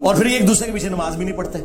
اور پھر ایک دوسرے کے پیچھے نماز بھی نہیں پڑھتے.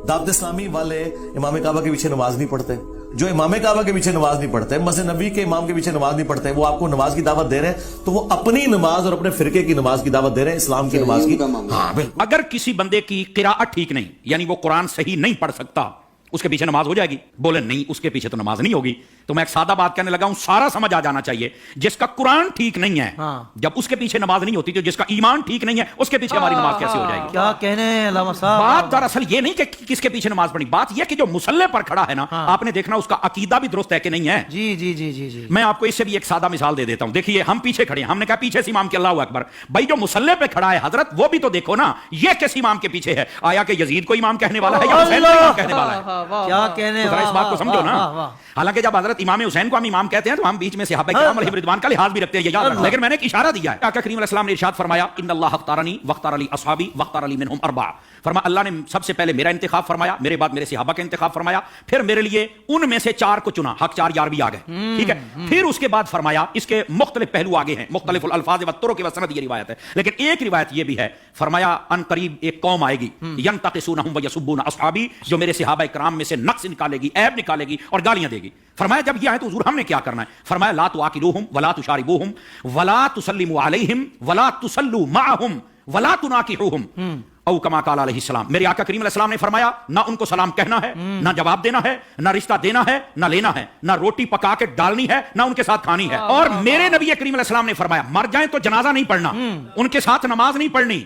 دعوت اسلامی والے امام کعبہ کے پیچھے نماز نہیں پڑھتے. جو امام کعبہ کے پیچھے نماز نہیں پڑھتے, مسجد نبی کے امام کے پیچھے نماز نہیں پڑھتے, وہ آپ کو نماز کی دعوت دے رہے ہیں تو وہ اپنی نماز اور اپنے فرقے کی نماز کی دعوت دے رہے ہیں, اسلام کی نماز کی. ہاں بالکل. اگر کسی بندے کی قراءت ٹھیک نہیں, یعنی وہ قرآن صحیح نہیں پڑھ سکتا, اس کے پیچھے نماز ہو جائے گی؟ بولے نہیں, اس کے پیچھے تو نماز نہیں ہوگی. تو میں ایک سادہ بات کہنے لگا ہوں, سارا سمجھ آ جانا چاہیے. جس کا قرآن ٹھیک نہیں ہے, جب اس کے پیچھے نماز نہیں ہوتی, تو جس کا ایمان ٹھیک نہیں ہے اس کے پیچھے ہماری نماز کیسے ہو جائے گی؟ کیا کہنے ہیں علامہ صاحب. بات دراصل یہ نہیں کہ کس کے پیچھے نماز پڑھنی, بات یہ کہ جو مصلی پر کھڑا ہے نا, آپ نے دیکھنا اس کا عقیدہ بھی درست ہے کہ نہیں ہے. جی جی جی جی جی. میں آپ کو اس سے بھی ایک سادہ مثال دے دیتا ہوں. دیکھیے ہم پیچھے کھڑے ہیں, ہم نے کہا پیچھے سے امام کے اللہ اکبر. بھائی جو مصلی پہ کھڑا ہے حضرت, وہ بھی تو دیکھو نا یہ کس امام کے پیچھے ہے. آیا کہ یزید کو امام کہنے والا ہے یا حسین کو امام کہنے والا ہے؟ کیا کہنے, اس بات کو سمجھو نا. حالانکہ جب حضرت امام حسین کو ہم امام کہتے ہیں تو ہم بیچ میں صحابہ کرام علیہم رضوان کا لحاظ بھی رکھتے ہیں, یہ یاد رکھنا. لیکن میں نے ایک اشارہ دیا ہے. آقا کریم علیہ السلام نے ارشاد فرمایا ان اللہ اختارنی واختار لی اصحابی واختار لی منہم اربعہ. فرمایا اللہ نے سب سے پہلے میرا انتخاب فرمایا, میرے بعد میرے صحابہ کا انتخاب فرمایا, پھر میرے لیے ان میں سے 4 کو چنا. حق 4 یار بھی آ گئے, ٹھیک ہے. پھر اس کے بعد فرمایا اس کے مختلف پہلو آگے ہیں, مختلف الفاظ و طرق و سند, یہ روایت ہے. لیکن ایک روایت یہ بھی ہے, فرمایا ان قریب ایک قوم آئے گی ینتقصونہم ویسبون اصحابی, جو میرے صحابہ کرام میں سے نقص نکالے گی, عیب نکالے گی اور گالیاں دے گی. فرمایا جب یہ ہے تو حضور ہم نے کیا کرنا ہے؟ فرمایا لا تواکلوہم ولا تشاربوہم ولا تسلموا علیہم ولا تصلوا معہم ولا تناکحوہم او کما قال علیہ السلام. میرے آقا کریم علیہ السلام نے فرمایا نہ ان کو سلام کہنا ہے, نہ جواب دینا ہے, نہ رشتہ دینا ہے, نہ لینا ہے, نہ روٹی پکا کے ڈالنی ہے, نہ ان کے ساتھ کھانی ہے. اور میرے نبی کریم علیہ السلام نے فرمایا مر جائیں تو جنازہ نہیں پڑھنا, ان کے ساتھ نماز نہیں پڑھنی,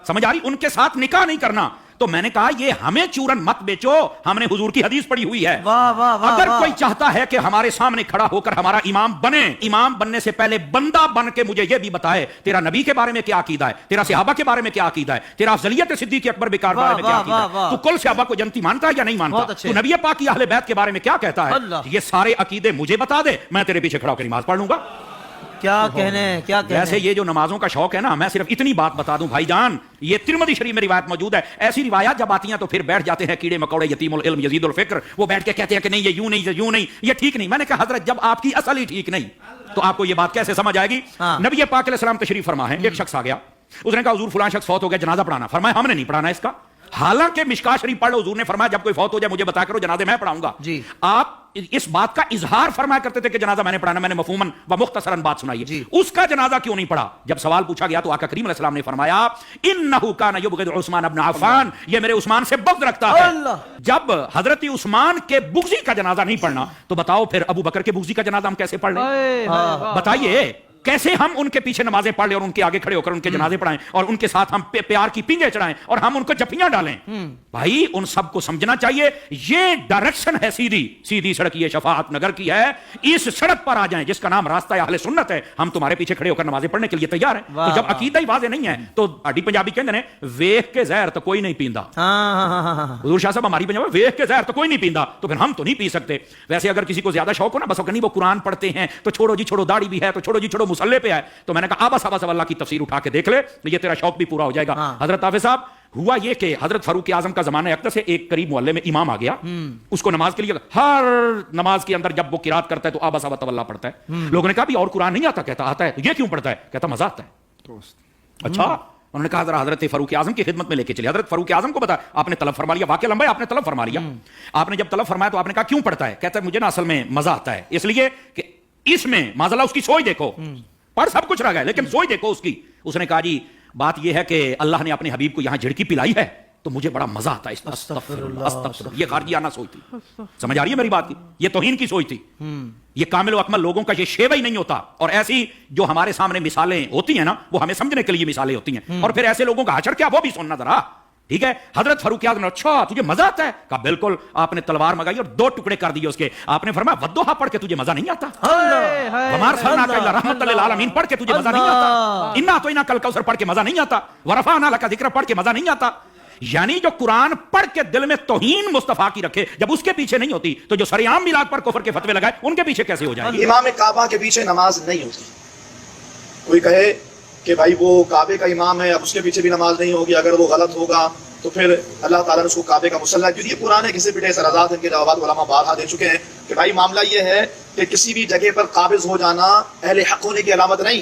سمجھ آ رہی, ان کے ساتھ نکاح نہیں کرنا. تو میں نے کہا یہ ہمیں چورن مت بیچو, ہم نے حضور کی حدیث پڑھی ہوئی ہے. اگر کوئی چاہتا ہے کہ ہمارے سامنے کھڑا ہو کر ہمارا امام بنے, امام بننے سے پہلے بندہ بن کے مجھے یہ بھی بتائے تیرا نبی کے بارے میں کیا عقیدہ ہے, تیرا صحابہ کے بارے میں کیا عقیدہ ہے, تیرا افضلیت صدیق اکبر بکار بارے میں کیا عقیدہ ہے, تو کل صحابہ کو جنتی مانتا ہے یا نہیں مانتا, تو نبی پاک کی اہل بیت کے بارے میں کیا کہتا ہے, یہ سارے عقیدے مجھے بتا دے, میں تیرے پیچھے کھڑا ہو کر نماز پڑھ لوں گا. کیا کہنے, کیا کہنے. ویسے یہ جو نمازوں کا شوق ہے نا, میں صرف اتنی بات بتا دوں بھائی جان, یہ ترمذی شریف میں روایت موجود ہے. ایسی روایات جب آتی ہیں تو پھر بیٹھ جاتے ہیں کیڑے مکوڑے, یتیم العلم یزید الفکر, وہ بیٹھ کے کہتے ہیں کہ نہیں یہ یوں نہیں, یہ یوں نہیں, یہ ٹھیک نہیں. میں نے کہا حضرت جب آپ کی اصل ہی ٹھیک نہیں تو آپ کو یہ بات کیسے سمجھ آئے گی؟ نبی پاک علیہ السلام تشریف فرما ہے, ایک شخص آ گیا, اس نے کہا حضور فلاں شخص فوت ہو گیا, جنازہ پڑھانا. فرمایا ہم نے نہیں پڑھانا اس کا, حالانکہ مشکاہ شریف پڑھ لو, حضور نے فرمایا جب کوئی فوت ہو جائے مجھے بتا کرو, جنازے میں پڑھاؤں گا. جی. آپ اس بات کا اظہار فرمایا کرتے تھے کہ جنازہ میں نے پڑھانا, میں نے مفہوماً و مختصراً بات سنائی ہے. اس کا جنازہ کیوں نہیں پڑھا؟ جب سوال پوچھا گیا تو آقا کریم علیہ السلام نے فرمایا انہ کان یبغض عثمان بن عفان, یہ میرے عثمان سے بغض رکھتا ہے. جب حضرت عثمان کے بغضی کا جنازہ نہیں پڑھنا تو بتاؤ پھر ابو بکر کے بغضی کا جنازہ ہم کیسے پڑھ لیں؟ بتائیے کیسے ہم ان کے پیچھے نمازیں پڑھ لیں اور ان کے آگے کھڑے ہو کر ان کے جنازے پڑھائیں اور ان کے ساتھ ہم پیار کی پینگیں چڑھائیں اور ہم ان کو جفیاں ڈالیں؟ بھائی ان سب کو سمجھنا چاہیے یہ ڈائریکشن ہے سیدھی سڑک, یہ شفاعت نگر کی ہے. اس سڑک پر آ جائیں جس کا نام راستہ اہل سنت ہے, ہم تمہارے پیچھے کھڑے ہو کر نمازیں پڑھنے کے لیے تیار ہیں. تو جب عقیدہ ہی واضح نہیں ہے تو ہڈی پنجابی کہتے ہیں ویکھ کے زہر تو کوئی نہیں پیندا. حضور شاہ صاحب ہماری پنجابی ویکھ کے زہر تو کوئی نہیں پیندا, تو پھر ہم تو نہیں پی سکتے. ویسے اگر کسی کو زیادہ شوق ہو نا, بس وہ قرآن پڑھتے ہیں تو چھوڑو جی چھوڑو, داڑھی بھی ہے تو چھوڑو جی چھوڑو, مصلی پہ ہے, تو میں نے کہا آبا صاحب اللہ کی تفسیر اٹھا کے دیکھ لے, یہ تیرا شوق بھی پورا ہو جائے گا. حضرت حافظ صاحب ہوا یہ کہ حضرت فاروق اعظم کا زمانہ اقدس سے ایک قریب محلے میں امام آ گیا, اس کو نماز کے لیے ہر نماز کے اندر جب وہ قرات کرتا ہے تو آبا صاحب تولا پڑھتا ہے. لوگوں نے کہا بھی اور قرآن نہیں آتا؟ کہتا آتا ہے. یہ کیوں پڑھتا ہے؟ کہتا مزہ آتا ہے. اچھا, انہوں نے کہا ذرا حضرت فاروق اعظم کی خدمت میں لے کے چلے. حضرت فاروق اعظم کو بتا آپ نے طلب فرما لیا, واقعہ لمبا ہے, آپ نے طلب فرما لیا. آپ نے جب طلب فرمایا تو آپ نے کہا کیوں پڑھتا ہے؟ کہتا ہے مجھے نا اصل میں مزہ آتا ہے, اس لیے کہ اس میں معاذ اللہ اس کی سوچ دیکھو, پڑھ سب کچھ رہ گئے لیکن سوچ دیکھو اس کی. اس نے کہا جی بات یہ ہے کہ اللہ نے اپنے حبیب کو یہاں جھڑکی پلائی ہے تو مجھے بڑا مزہ آتا ہے. استغفر اللہ, یہ خارجیانہ سوچ تھی. سمجھ آ رہی ہے میری بات کی؟ یہ توہین کی سوچ تھی. یہ کامل و اکمل لوگوں کا یہ شیوہ ہی نہیں ہوتا. اور ایسی جو ہمارے سامنے مثالیں ہوتی ہیں نا, وہ ہمیں سمجھنے کے لیے مثالیں ہوتی ہیں, اور پھر ایسے لوگوں کا حشر کیا وہ بھی سننا ذرا, ٹھیک ہے. حضرت فاروق اعظم نے اچھا تجھے مزہ آتا ہے؟ کہا بالکل. آپ نے تلوار منگائی اور 2 ٹکڑے کر دیے اس کے. آپ نے فرمایا ودوحا پڑھ کے تجھے مزہ نہیں آتا؟ وما ارسلناک الا رحمۃ للعالمین پڑھ کے تجھے مزہ نہیں آتا؟ انا اعطیناک الکوثر پڑھ کے مزہ نہیں آتا؟ ورفعنا لک ذکرک پڑھ کے مزہ نہیں آتا؟ یعنی جو قرآن پڑھ کے دل میں توہین مصطفیٰ کی رکھے, جب اس کے پیچھے نہیں ہوتی تو جو سریعام میلاد پر کفر کے فتوے لگائے ان کے پیچھے کیسے ہو جائے گی؟ امام کعبہ کے پیچھے نماز نہیں ہوتی. کوئی کہے کہ بھائی وہ کعبے کا امام ہے, اب اس کے پیچھے بھی نماز نہیں ہوگی, اگر وہ غلط ہوگا تو پھر اللہ تعالیٰ نے اس کو کعبے کا مصلی, کیونکہ یہ پرانے کسی پٹے سرازات ان کے جوابات علماء بارہا دے چکے ہیں کہ بھائی معاملہ یہ ہے کہ کسی بھی جگہ پر قابض ہو جانا اہل حق ہونے کی علامت نہیں,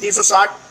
360